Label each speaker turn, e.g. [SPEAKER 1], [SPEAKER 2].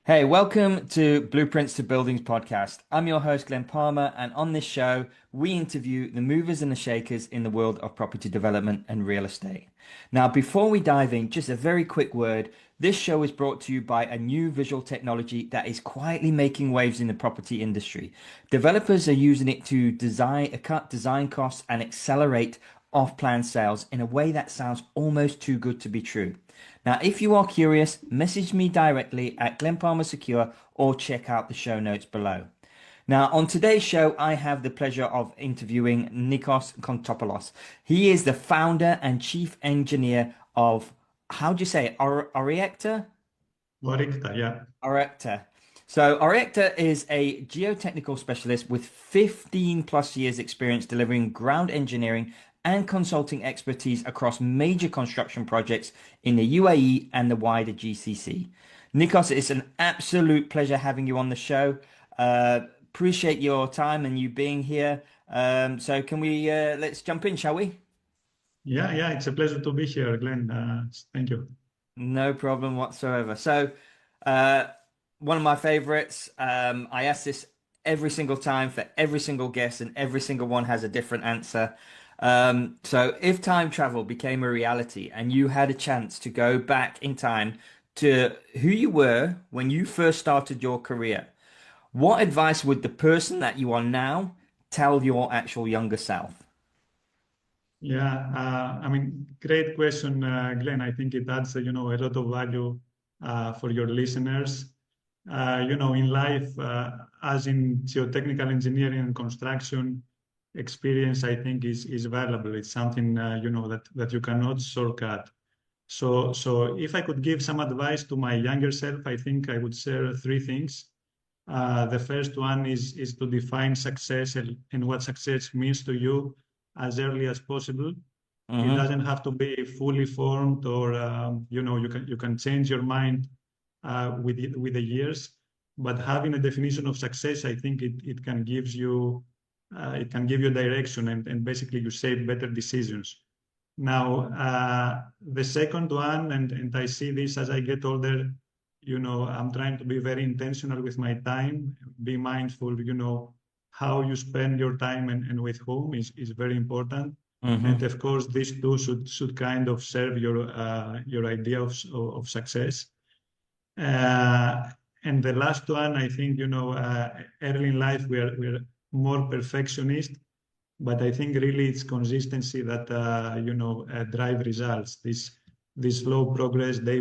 [SPEAKER 1] Hey, welcome to Blueprints to Buildings podcast. I'm your host, Glen Palmer, and on this show, we interview the movers and the shakers in the world of property development and real estate. Now, before we dive in, just a very quick word. This show is brought to you by a new visual technology that is quietly making waves in the property industry. Developers are using it to cut design costs and accelerate off-plan sales in a way that sounds almost too good to be true. Now, if you are curious, message me directly at Glen Palmer Secure or check out the show notes below. Now, on today's show, I have the pleasure of interviewing Nikos Kontopoulos. He is the founder and chief engineer of, how do you say it, Orycta?
[SPEAKER 2] Orycta, yeah.
[SPEAKER 1] Orycta. So Orycta is a geotechnical specialist with 15 plus years experience delivering ground engineering and consulting expertise across major construction projects in the UAE and the wider GCC. Nikos, it's an absolute pleasure having you on the show. Appreciate your time and you being here. So can we let's jump in, shall we?
[SPEAKER 2] Yeah, it's a pleasure to be here, Glenn. Thank you.
[SPEAKER 1] No problem whatsoever. So, uh, one of my favorites, I ask this every single time for every single guest, and every single one has a different answer. So, if time travel became a reality and you had a chance to go back in time to who you were when you first started your career, what advice would the person that you are now tell your actual younger self?
[SPEAKER 2] Yeah, great question, Glenn. I think it adds, a lot of value for your listeners. In life, as in geotechnical engineering and construction, experience, I think, is valuable. It's something, that you cannot shortcut. So if I could give some advice to my younger self, I think I would share three things. The first one is to define success and what success means to you as early as possible. It
[SPEAKER 1] Hmm.
[SPEAKER 2] doesn't have to be fully formed, or you can change your mind with the years. But having a definition of success, I think it can give you direction, and basically you shape better decisions. Now, the second one, and I see this as I get older, I'm trying to be very intentional with my time, be mindful, how you spend your time and with whom is very important. And
[SPEAKER 1] Hmm.
[SPEAKER 2] of course, these two should kind of serve your idea of success. Uh, and the last one, I think, early in life, we're more perfectionist, but I think really it's consistency that drive results. This slow progress day